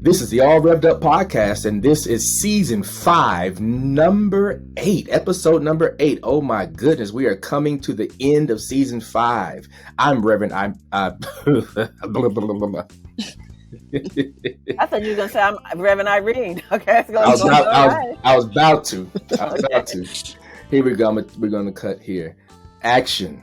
This is the All Rev'd Up podcast, and this is season 5, number 8, episode number 8. Oh my goodness, we are coming to the end of season 5. I'm Reverend. I thought you were going to say I'm Reverend Irene. Okay, I was about to. Here we go. We're going to cut here. Action.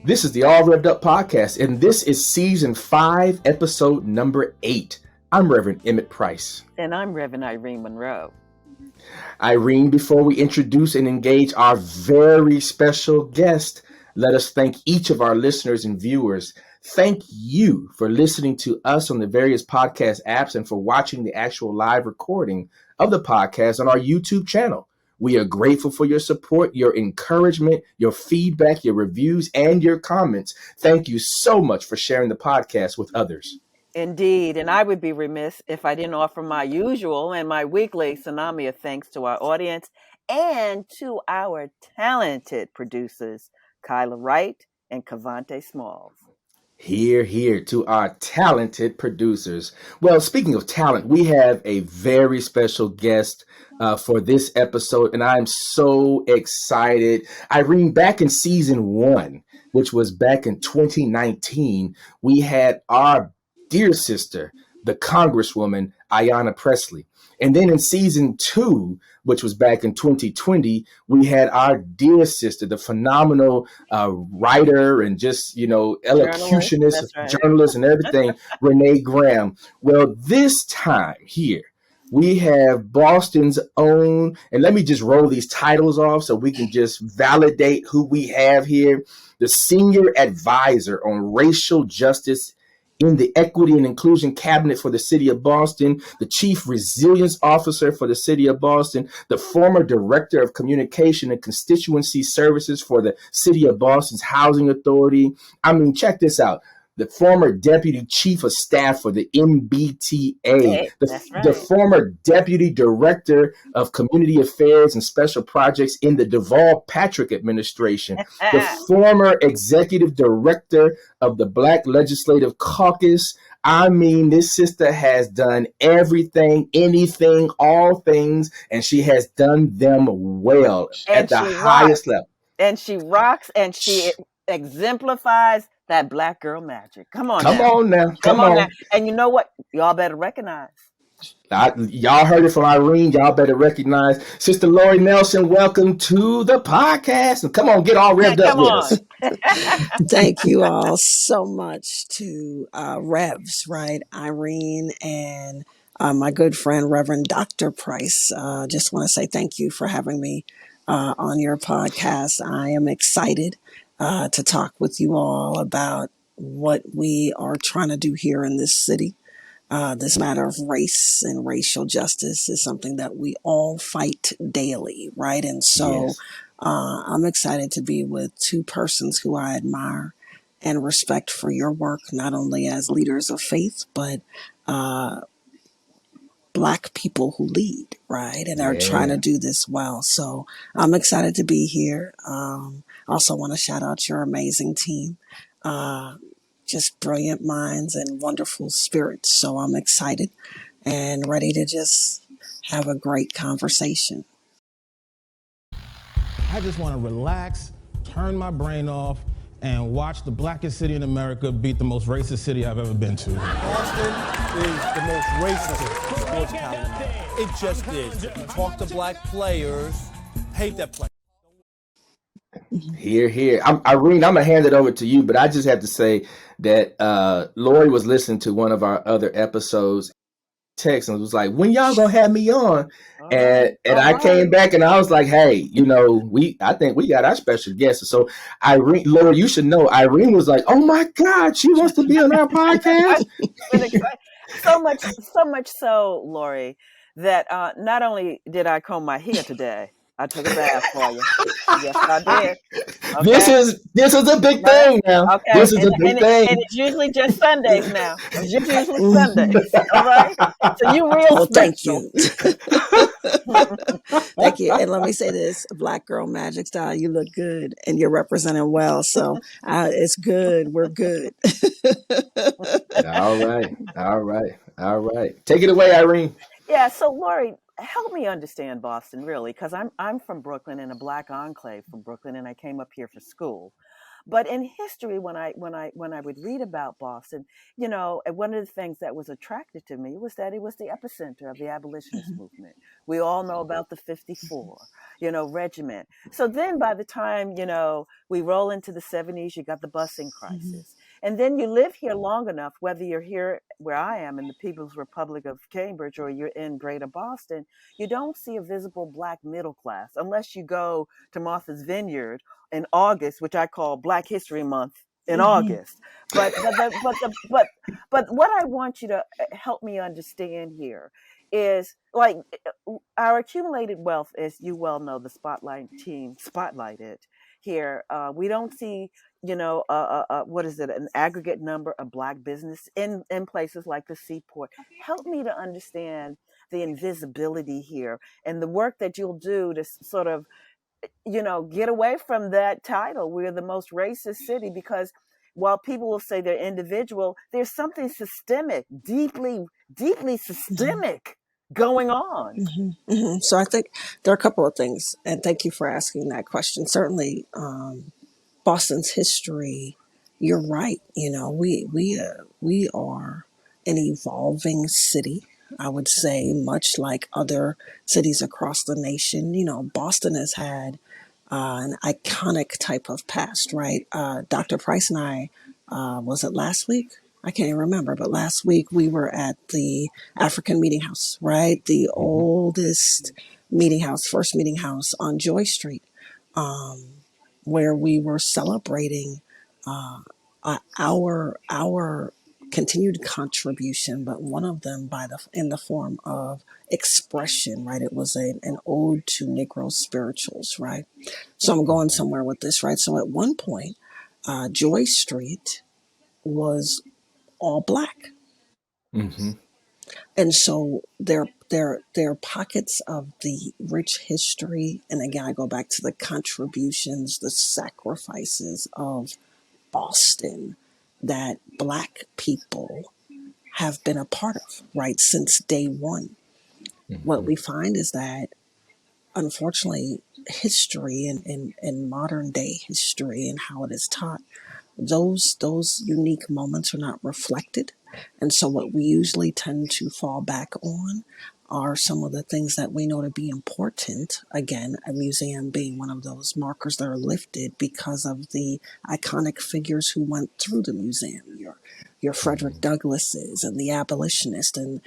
This is the All Rev'd Up podcast, and this is season 5, episode number 8. I'm Reverend Emmett Price. And I'm Reverend Irene Monroe. Irene, before we introduce and engage our very special guest, let us thank each of our listeners and viewers. Thank you for listening to us on the various podcast apps and for watching the actual live recording of the podcast on our YouTube channel. We are grateful for your support, your encouragement, your feedback, your reviews, and your comments. Thank you so much for sharing the podcast with others. Indeed, and I would be remiss if I didn't offer my usual and my weekly tsunami of thanks to our audience and to our talented producers, Kyla Wright and Cavante Smalls. Hear, hear to our talented producers. Well, speaking of talent, we have a very special guest for this episode, and I'm so excited. Irene, back in season 1, which was back in 2019, we had our dear sister, the Congresswoman, Ayanna Pressley. And then in season 2, which was back in 2020, we had our dear sister, the phenomenal writer and just, elocutionist, journalist and everything, Renee Graham. Well, this time here, we have Boston's own, and let me just roll these titles off so we can just validate who we have here. The Senior Advisor on Racial Justice in the Equity and Inclusion Cabinet for the City of Boston, the Chief Resilience Officer for the City of Boston, the former Director of Communication and Constituency Services for the City of Boston's Housing Authority. I mean, check this out. The former Deputy Chief of Staff for the MBTA, the former Deputy Director of Community Affairs and Special Projects in the Deval Patrick administration, the former Executive Director of the Black Legislative Caucus. I mean, this sister has done everything, anything, all things, and she has done them well at the highest level. And she rocks and she exemplifies that Black girl magic. Come on now. And you know what? Y'all better recognize. Y'all heard it from Irene. Y'all better recognize. Sister Lori Nelson, welcome to the podcast. And come on, get all revved up with us. Thank you all so much to Revs, right? Irene and my good friend, Reverend Dr. Price. Just want to say thank you for having me on your podcast. I am excited to talk with you all about what we are trying to do here in this city. This matter of race and racial justice is something that we all fight daily, right? And so yes. I'm excited to be with two persons who I admire and respect for your work, not only as leaders of faith, but Black people who lead, right? And are trying to do this well. So I'm excited to be here. Also want to shout out your amazing team. Just brilliant minds and wonderful spirits. So I'm excited and ready to just have a great conversation. I just want to relax, turn my brain off, and watch the blackest city in America beat the most racist city I've ever been to. Boston is the most racist sports town. It just is. You talk to Black players, hate that play. Here. Irene, I'm going to hand it over to you, but I just have to say that Lori was listening to one of our other episodes, text, and was like, when y'all going to have me on? And I came back and I was like, hey, I think we got our special guest. So Irene, Lori, you should know, Irene was like, oh my God, she wants to be on our podcast. So much so, Lori, that not only did I comb my hair today, I took a bath for you. Yes, I did. Okay. This is a big thing now. Okay. This is a big thing. And it's usually just Sundays now. It's just usually Sundays. All right? So you real special. Thank you. Thank you. And let me say this, Black girl magic style, you look good and you're representing well. So it's good. We're good. All right. All right. Take it away, Irene. Yeah, so Lori, help me understand Boston really, because I'm from Brooklyn in a black enclave from Brooklyn, and I came up here for school. But in history, when I would read about Boston, one of the things that was attracted to me was that it was the epicenter of the abolitionist Mhm, movement. We all know about the 54, regiment. So then by the time, we roll into the 70s, you got the busing mhm, crisis. And then you live here long enough, whether you're here where I am in the People's Republic of Cambridge or you're in Greater Boston, you don't see a visible black middle class unless you go to Martha's Vineyard in August, which I call Black History Month in mhm, August. But what I want you to help me understand here is like our accumulated wealth, as you well know, the spotlight team spotlighted here. We don't see, what is it, an aggregate number of black business in places like the seaport. Help me to understand the invisibility here and the work that you'll do to sort of get away from that title. We're the most racist city because while people will say they're individual, there's something systemic, deeply, deeply mhm, systemic going on. mhm, mhm. So I think there are a couple of things, and thank you for asking that question. Certainly, Boston's history, you're right. We are an evolving city. I would say, much like other cities across the nation, Boston has had an iconic type of past, right? Dr. Price and I, was it last week? I can't even remember, but last week we were at the African Meeting House, right? The Hmm. oldest meeting house, first meeting house on Joy Street, where we were celebrating uh, our continued contribution, but one of them in the form of expression, right? It was an ode to Negro spirituals, right? So I'm going somewhere with this, right? So at one point, Joy Street was all black. Hmm. And so there are pockets of the rich history. And again, I go back to the contributions, the sacrifices of Boston that black people have been a part of, right, since day one. What Hmm. we find is that unfortunately, history and modern day history and how it is taught, those unique moments are not reflected. And so what we usually tend to fall back on are some of the things that we know to be important. Again, a museum being one of those markers that are lifted because of the iconic figures who went through the museum. Your Frederick Douglasses and the abolitionists, and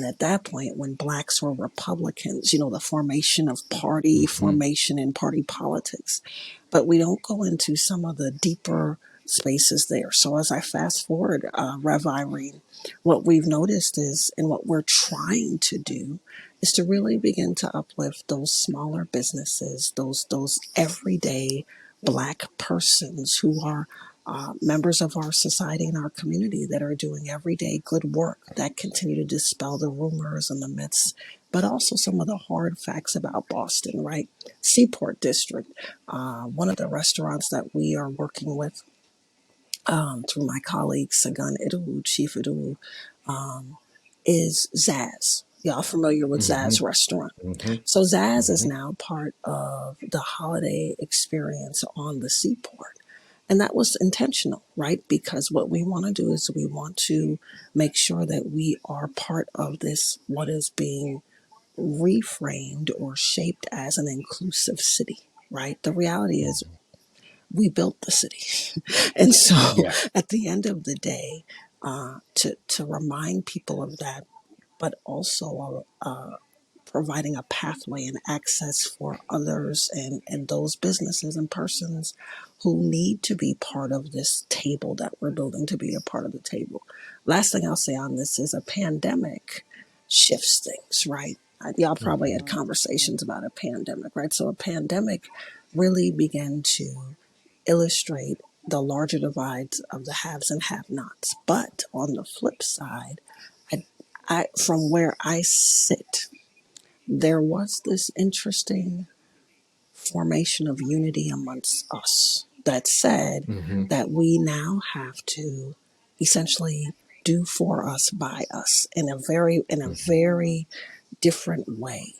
at that point when blacks were Republicans, the formation of party Hmm. formation and party politics. But we don't go into some of the deeper spaces there. So as I fast forward, Rev Irene, what we've noticed is, and what we're trying to do, is to really begin to uplift those smaller businesses, those everyday black persons who are members of our society and our community that are doing everyday good work that continue to dispel the rumors and the myths, but also some of the hard facts about Boston, right? Seaport District, one of the restaurants that we are working with through my colleague Sagan Idu, Chief Idu, um, is Zaz. Y'all familiar with Hmm. Zaz Restaurant? Hmm. So Zaz is Hmm. now part of the holiday experience on the seaport. And that was intentional, right? Because what we want to do is we want to make sure that we are part of this, what is being reframed or shaped as an inclusive city, right? The reality is we built the city. And so Yeah. at the end of the day, to remind people of that, but also providing a pathway and access for others and those businesses and persons who need to be part of this table that we're building to be a part of the table. Last thing I'll say on this is a pandemic shifts things, right? Y'all probably had Hmm. conversations about a pandemic, right? So a pandemic really began to illustrate the larger divides of the haves and have nots. But on the flip side, I, from where I sit, there was this interesting formation of unity amongst us that said Hmm. that we now have to essentially do for us, by us in a very different way.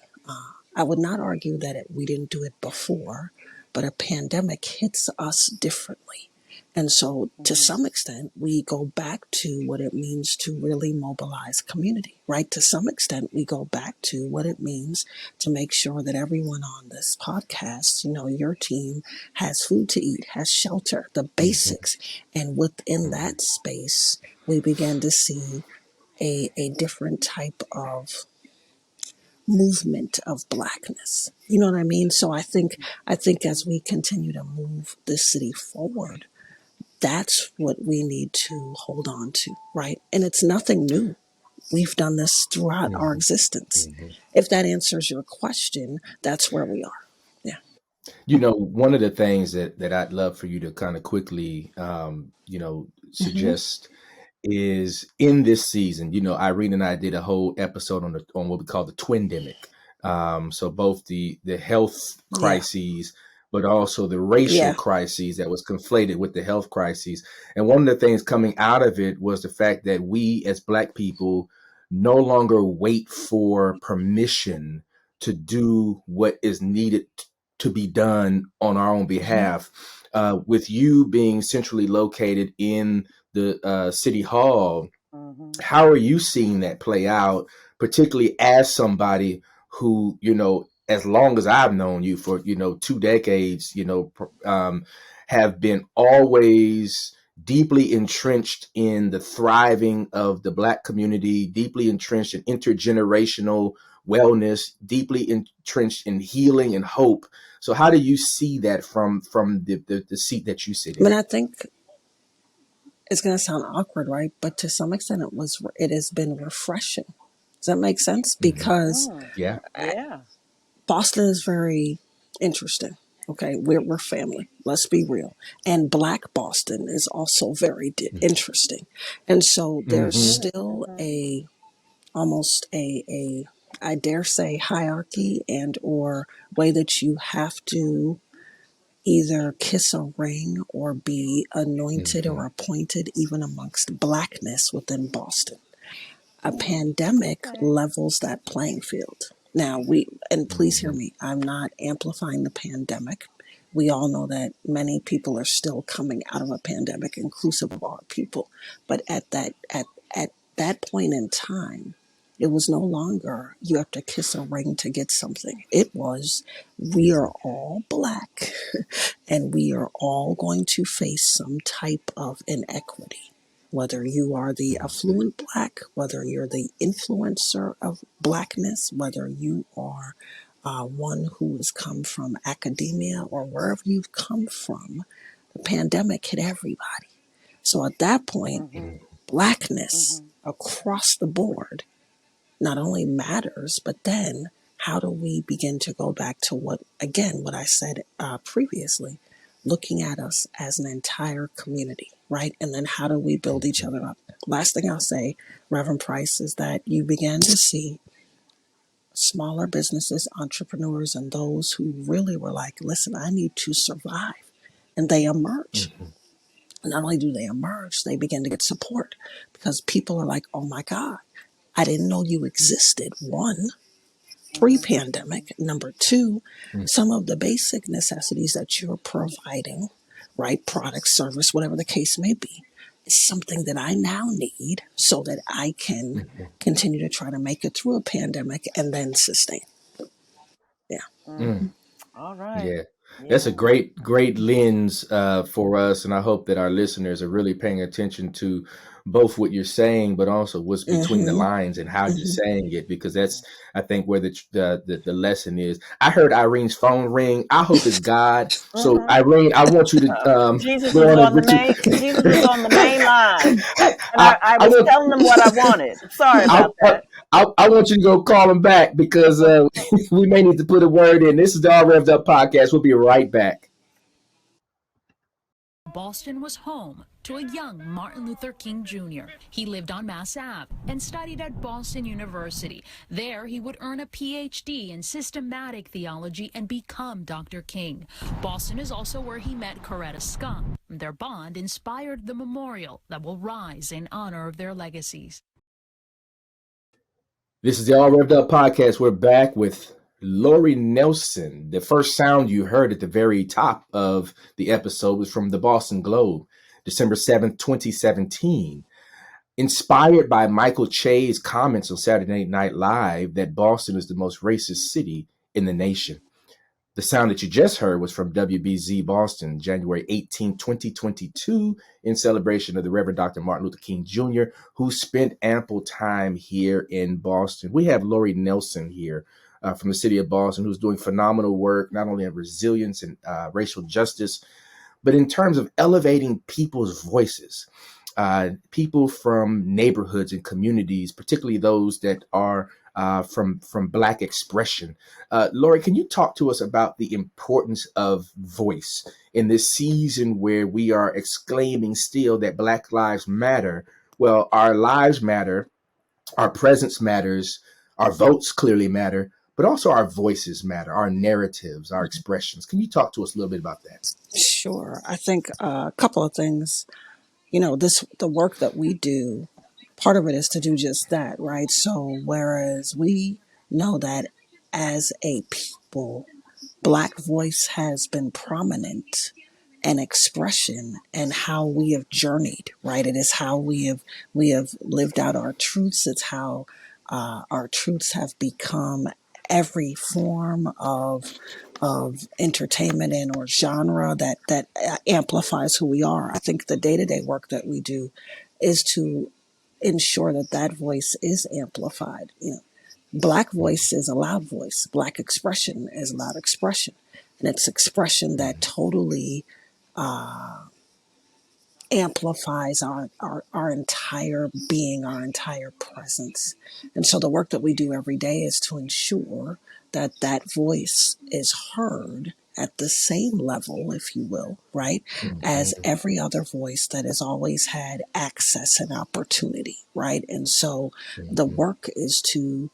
I would not argue that we didn't do it before, but a pandemic hits us differently. And so, to some extent, we go back to what it means to really mobilize community, right? To some extent, we go back to what it means to make sure that everyone on this podcast, your team has food to eat, has shelter, the basics. And within that space, we began to see a different type of movement of blackness. You know what I mean? So I think as we continue to move this city forward, that's what we need to hold on to, right? And it's nothing new. We've done this throughout our existence. If that answers your question, that's where we are. Yeah. One of the things that I'd love for you to kind of quickly, Hmm. suggest is in this season. Irene and I did a whole episode on what we call the twindemic. So both the health Yeah. crises, but also the racial Yeah. crises that was conflated with the health crises. And one of the things coming out of it was the fact that we as Black people no longer wait for permission to do what is needed to be done on our own Hmm. behalf. With you being centrally located in the city hall, Mhm. how are you seeing that play out, particularly as somebody who, as long as I've known you for, 2 decades, have been always deeply entrenched in the thriving of the Black community, deeply entrenched in intergenerational wellness, deeply entrenched in healing and hope. So how do you see that from the seat that you sit I mean, in? I think it's going to sound awkward, right? But to some extent, it has been refreshing. Does that make sense? Hmm. Because Mm. Yeah. Yeah. Boston is very interesting. Okay, we're family. Let's be real. And Black Boston is also very interesting. And so there's Hmm. still a almost a I dare say hierarchy and or way that you have to either kiss a ring or be anointed Hmm. or appointed even amongst blackness within Boston. A pandemic Okay. levels that playing field. Now, and please hear me, I'm not amplifying the pandemic. We all know that many people are still coming out of a pandemic, inclusive of our people. But at that point in time, it was no longer you have to kiss a ring to get something. It was we are all black and we are all going to face some type of inequity. Whether you are the affluent Black, whether you're the influencer of Blackness, whether you are one who has come from academia or wherever you've come from, the pandemic hit everybody. So at that point, Mhm. Blackness Mhm. across the board not only matters, but then how do we begin to go back to what I said previously, looking at us as an entire community, right? And then how do we build each other up? Last thing I'll say, Reverend Price, is that you began to see smaller businesses, entrepreneurs, and those who really were like, listen, I need to survive. And they emerge. Not only do they emerge, they begin to get support because people are like, oh my God, I didn't know you existed. One, Mhm. pre-pandemic. Number two, some of the basic necessities that you're providing, right? Product, service, whatever the case may be, is something that I now need so that I can continue to try to make it through a pandemic and then sustain. Yeah. Hmm. All right. Yeah, that's a Yeah. great lens for us, and I hope that our listeners are really paying attention to both what you're saying, but also what's between the Mm-hmm. lines and how you're Mm-hmm. saying it, because that's, I think, where the lesson is. I heard Irene's phone ring. I hope it's God. So Mhm. Irene, I want you to Jesus go is on and on the main. Jesus is on the main line, and I I was want. telling them what I wanted. Sorry I, about I, that. I want you to go call him back because we may need to put a word in. This is the All Rev'd Up podcast. We'll be right back. Boston was home to a young Martin Luther King Jr. He lived on Mass Ave and studied at Boston University. There, he would earn a PhD in systematic theology and become Dr. King. Boston is also where he met Coretta Scott. Their bond inspired the memorial that will rise in honor of their legacies. This is the All Rev'd Up podcast. We're back with Lori Nelson. The first sound you heard at the very top of the episode was from the Boston Globe, December 7th, 2017. Inspired by Michael Che's comments on Saturday Night Live that Boston is the most racist city in the nation. The sound that you just heard was from WBZ Boston, January 18, 2022, in celebration of the Reverend Dr. Martin Luther King Jr., who spent ample time here in Boston. We have Lori Nelson here from the city of Boston, who's doing phenomenal work, not only in resilience and racial justice, but in terms of elevating people's voices, people from neighborhoods and communities, particularly those that are from Black expression. Lori, can you talk to us about the importance of voice in this season where we are exclaiming still that Black lives matter? Well, our lives matter, our presence matters, our votes clearly matter, but also our voices matter, our narratives, our expressions. Can you talk to us a little bit about that? Sure. I think a couple of things. The work that we do, part of it is to do just that, right? So whereas we know that as a people, Black voice has been prominent and expression and how we have journeyed, right? It is how we have lived out our truths. It's how our truths have become every form of entertainment and or genre that amplifies who we are. I think the day-to-day work that we do is to ensure that that voice is amplified. Black voice is a loud voice. Black expression is a loud expression, and it's expression that totally amplifies our entire being, our entire presence. And so the work that we do every day is to ensure that that voice is heard at the same level, if you will, right, as every other voice that has always had access and opportunity, right? And so the work is to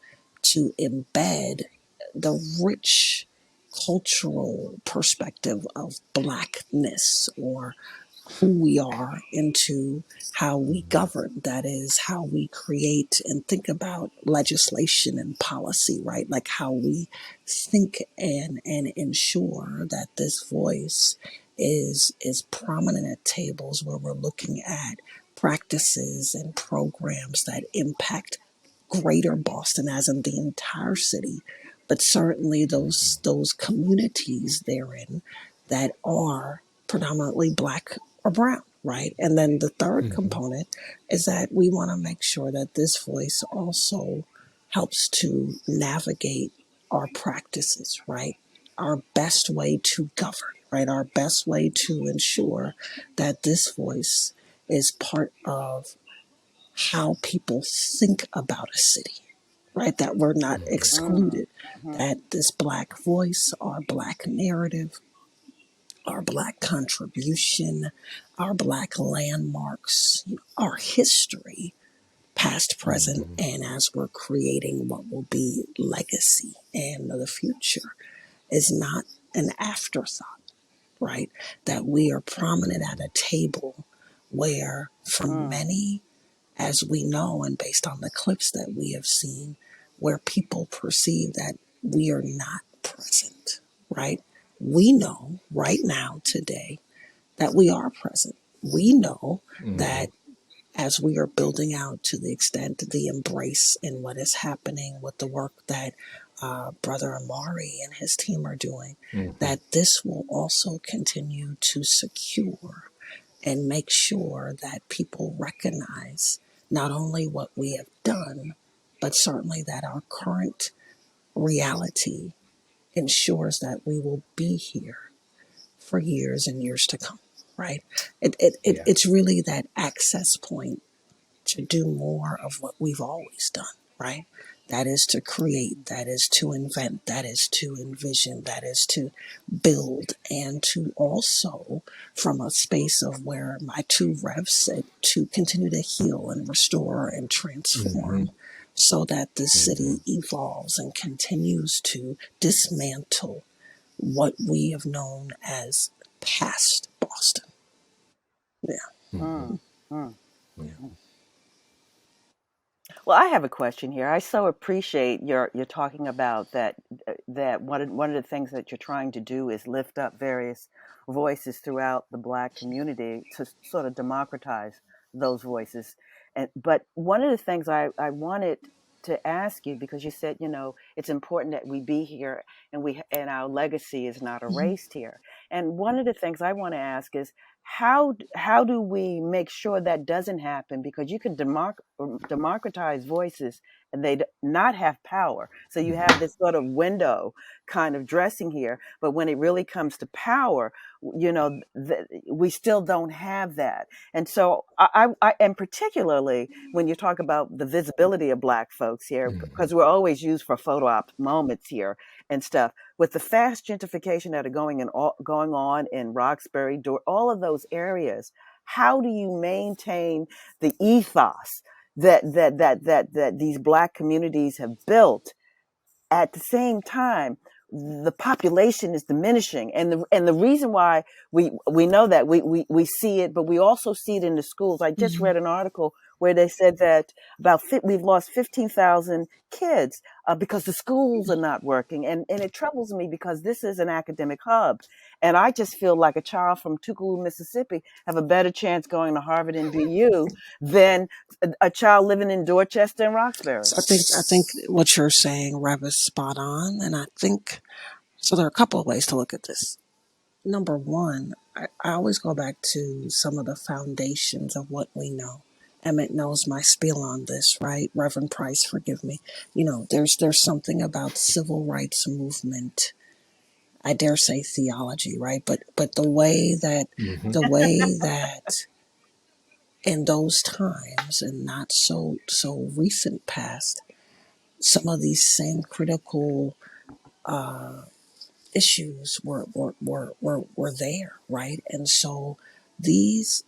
embed the rich cultural perspective of Blackness or who we are into how we govern. That is how we create and think about legislation and policy, right? Like how we think and ensure that this voice is prominent at tables where we're looking at practices and programs that impact greater Boston, as in the entire city, but certainly those communities therein that are predominantly Black or brown, right? And then the third component is that we want to make sure that this voice also helps to navigate our practices, right? Our best way to govern, right? Our best way to ensure that this voice is part of how people think about a city, right? That we're not excluded, that this Black voice, our Black narrative, our Black contribution, our Black landmarks, our history, past, present, and as we're creating what will be legacy and the future, is not an afterthought, right? That we are prominent at a table where, for many, as we know, and based on the clips that we have seen, where people perceive that we are not present, right? We know right now, today, that we are present. We know that as we are building out to the extent the embrace in what is happening with the work that Brother Amari and his team are doing, that this will also continue to secure and make sure that people recognize not only what we have done, but certainly that our current reality ensures that we will be here for years and years to come, right? It's really that access point to do more of what we've always done, right? That is to create, that is to invent, that is to envision, that is to build, and to also, from a space of where my two Revs said, to continue to heal and restore and Mm-hmm. transform so that the Mm-hmm. city evolves and continues to dismantle what we have known as past Boston. Yeah. Mm-hmm. Mm, mm. Yeah. Well, I have a question here. I so appreciate your talking about that that one of the things that you're trying to do is lift up various voices throughout the Black community to sort of democratize those voices. And but one of the things I wanted to ask you, because you said, it's important that we be here and and our legacy is not Mhm. erased here. And one of the things I want to ask is how do we make sure that doesn't happen? Because you can democratize voices and they not have power. So you have this sort of window kind of dressing here, but when it really comes to power, we still don't have that. And so and particularly when you talk about the visibility of Black folks here, Mm-hmm. because we're always used for photo op moments here and stuff, with the fast gentrification that are going on in Roxbury, all of those areas, how do you maintain the ethos that these Black communities have built? At the same time, the population is diminishing, and the reason why we know that we see it, but we also see it in the schools. I just Mhm. read an article where they said that we've lost 15,000 kids because the schools are not working, and it troubles me because this is an academic hub, and I just feel like a child from Tucaloo, Mississippi, have a better chance going to Harvard and BU than a child living in Dorchester and Roxbury. So I think what you're saying, Rev, is spot on, and I think so. There are a couple of ways to look at this. Number one, I always go back to some of the foundations of what we know. Emmett knows my spiel on this, right? Reverend Price, forgive me. There's something about civil rights movement. I dare say theology, right? But Mm-hmm. the way that in those times and not so recent past, some of these same critical uh, issues were there, right? And so these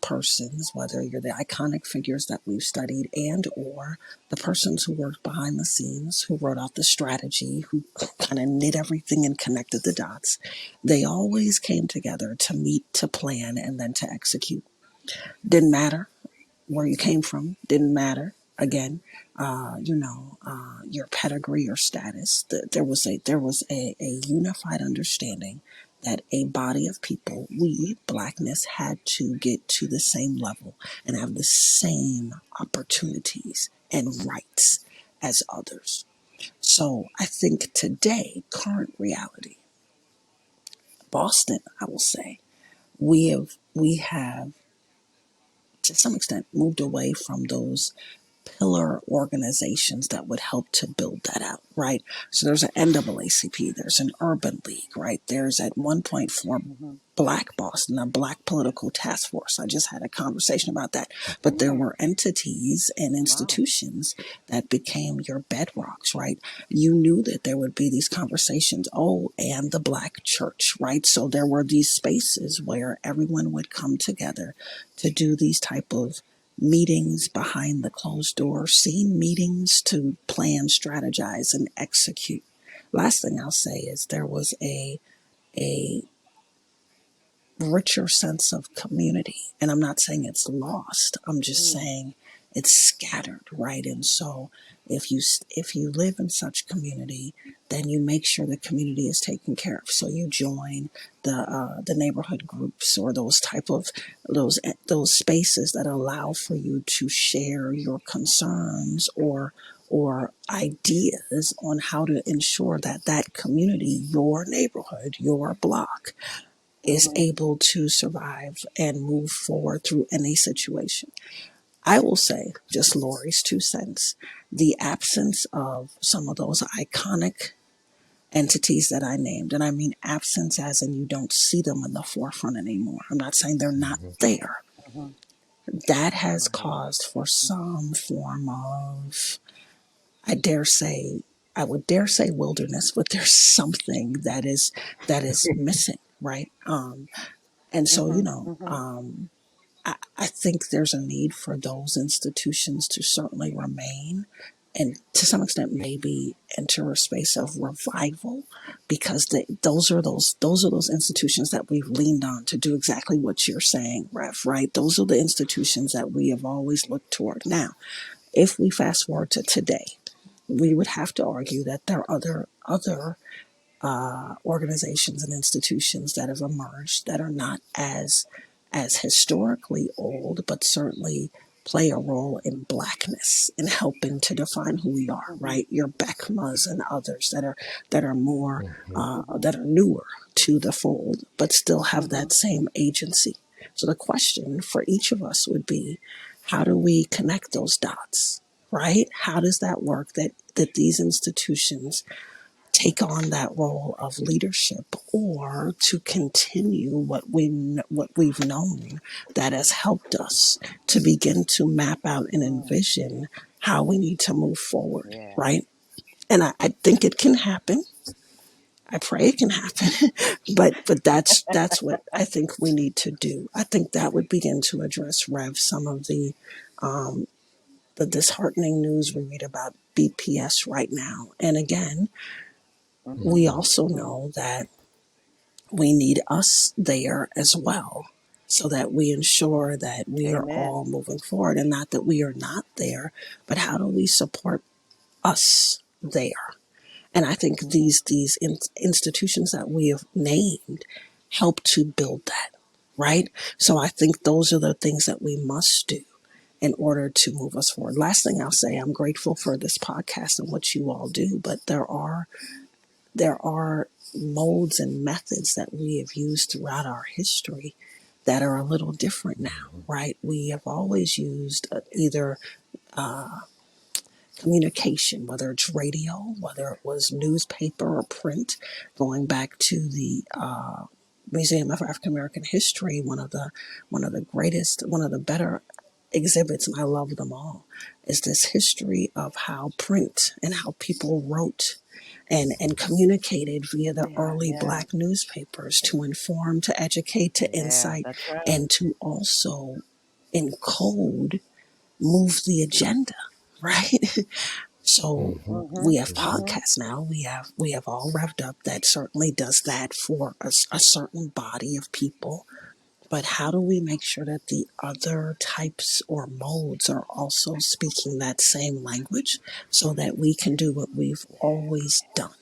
persons, whether you're the iconic figures that we've studied and or the persons who worked behind the scenes, who wrote out the strategy, who kind of knit everything and connected the dots, they always came together to meet, to plan, and then to execute. Didn't matter where you came from, didn't matter. Again, your pedigree or status. There was a unified understanding that a body of people, we Blackness, had to get to the same level and have the same opportunities and rights as others. So I think today, current reality, Boston, I will say, we have to some extent moved away from those pillar organizations that would help to build that out, right? So there's an NAACP, there's an Urban League, right? There's at one point for Hmm. Black Boston, a Black political task force. I just had a conversation about that. But there were entities and Wow. institutions that became your bedrocks, right? You knew that there would be these conversations. Oh, and the Black church, right? So there were these spaces where everyone would come together to do these type of meetings behind the closed door, scene meetings to plan, strategize, and execute. Last thing I'll say is there was a richer sense of community. And I'm not saying it's lost. I'm just Mm. saying it's scattered, right? And so if you live in such community, then you make sure the community is taken care of. So you join the neighborhood groups or those type of those spaces that allow for you to share your concerns or ideas on how to ensure that that community, your neighborhood, your block, is Hmm. able to survive and move forward through any situation. I will say, just Lori's 2 cents, the absence of some of those iconic entities that I named, and I mean absence as in you don't see them in the forefront anymore. I'm not saying they're not Mm-hmm. there. Hmm. That has Right. caused for some form of, I would dare say wilderness, but there's something that is missing, right? And so, Mm-hmm. Mm-hmm. I think there's a need for those institutions to certainly remain and to some extent maybe enter a space of revival because those are those institutions that we've leaned on to do exactly what you're saying, Rev, right? Those are the institutions that we have always looked toward. Now, if we fast forward to today, we would have to argue that there are other organizations and institutions that have emerged that are not as historically old, but certainly play a role in blackness in helping to define who we are. Mm-hmm. Right, your Beckmas and others that are more Mhm. that are newer to the fold, but still have Mm-hmm. that same agency. So the question for each of us would be, how do we connect those dots? Right? How does that work? That these institutions take on that role of leadership or to continue what we've known that has helped us to begin to map out and Mm. envision how we need to move forward, Yeah. right? And I think it can happen. I pray it can happen, but that's what I think we need to do. I think that would begin to address some of the disheartening news we read about BPS right now. And again, Mm-hmm. we Mhm. also Mm-hmm. know that we need us there as well so that we ensure that we are Amen. all moving forward and not that we are not there, but how do we support us there? And I think Mm-hmm. these institutions that we have named help to build that, right? So I think those are the things that we must do in order to move us forward. Last thing I'll say, I'm grateful for this podcast and what you all do, but there are modes and methods that we have used throughout our history that are a little different now, right? We have always used either communication, whether it's radio, whether it was newspaper or print, going back to the Museum of African American History, one of the greatest, one of the better exhibits, and I love them all, is this history of how print and how people wrote and communicated via the Yeah. early Yeah. black newspapers to inform, to educate, to Yeah. insight, That's right. and to also encode, move the agenda, right? So Mhm. Mm-hmm. we have Mm-hmm. podcasts now. We have all Rev'd Up that certainly does that for a certain body of people. But how do we make sure that the other types or modes are also speaking that same language so that we can do what we've always done?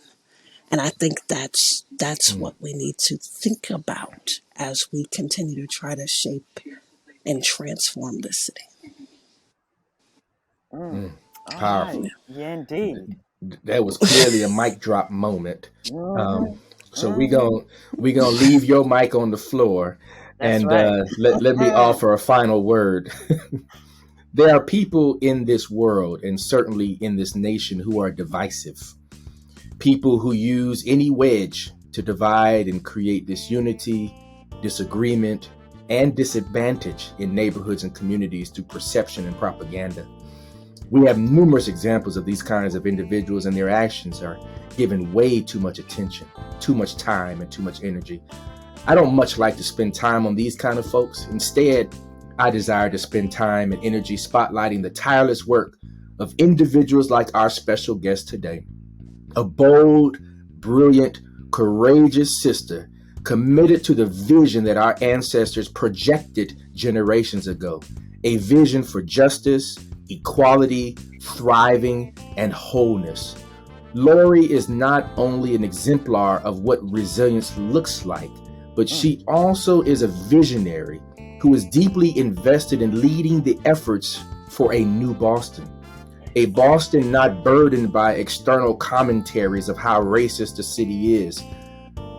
And I think that's Mm. what we need to think about as we continue to try to shape and transform this city. Mm. Mm. All right. Powerful. Yeah, indeed. That was clearly a mic drop moment. Mm-hmm. So Mm-hmm. we gonna leave your mic on the floor, That's and right. let me offer a final word. There are people in this world, and certainly in this nation, who are divisive. People who use any wedge to divide and create disunity, disagreement, and disadvantage in neighborhoods and communities through perception and propaganda. We have numerous examples of these kinds of individuals, and their actions are given way too much attention, too much time, and too much energy. I don't much like to spend time on these kind of folks. Instead, I desire to spend time and energy spotlighting the tireless work of individuals like our special guest today, a bold, brilliant, courageous sister committed to the vision that our ancestors projected generations ago, a vision for justice, equality, thriving, and wholeness. Lori is not only an exemplar of what resilience looks like, but Mm. she also is a visionary who is deeply invested in leading the efforts for a new Boston. A Boston not burdened by external commentaries of how racist the city is,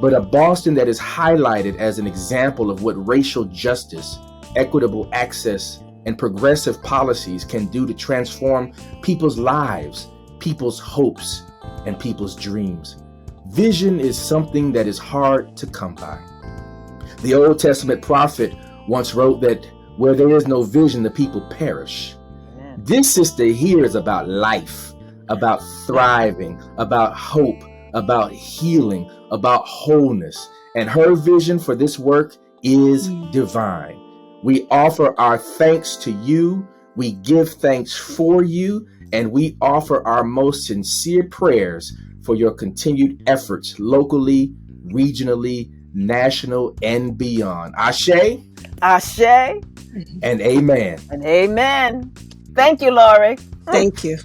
but a Boston that is highlighted as an example of what racial justice, equitable access, and progressive policies can do to transform people's lives, people's hopes, and people's dreams. Vision is something that is hard to come by. The Old Testament prophet once wrote that where there is no vision, the people perish. Amen. This sister here is about life, about thriving, about hope, about healing, about wholeness. And her vision for this work is divine. We offer our thanks to you. We give thanks for you, and we offer our most sincere prayers for your continued efforts locally, regionally, national, and beyond. Ashe. Ashe And amen. and amen. Thank you, Laurie. Thank you.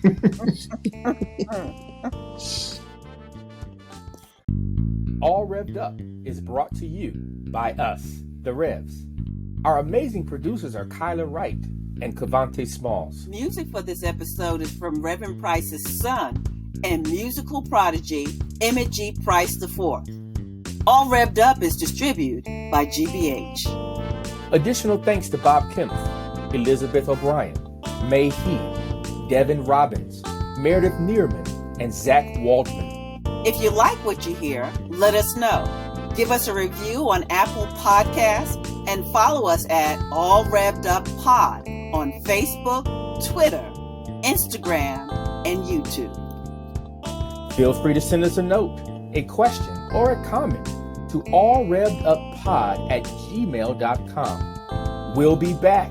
All Rev'd Up is brought to you by us, the Revs. Our amazing producers are Kyla Wright and Cavante Smalls. Music for this episode is from Reverend Price's son and musical prodigy, Emmett G. Price IV. All Rev'd Up is distributed by GBH. Additional thanks to Bob Kempf, Elizabeth O'Brien, May He, Devin Robbins, Meredith Neerman, and Zach Waldman. If you like what you hear, let us know. Give us a review on Apple Podcasts and follow us at All Rev'd Up Pod on Facebook, Twitter, Instagram, and YouTube. Feel free to send us a note, a question, or a comment to allrevduppod@gmail.com. We'll be back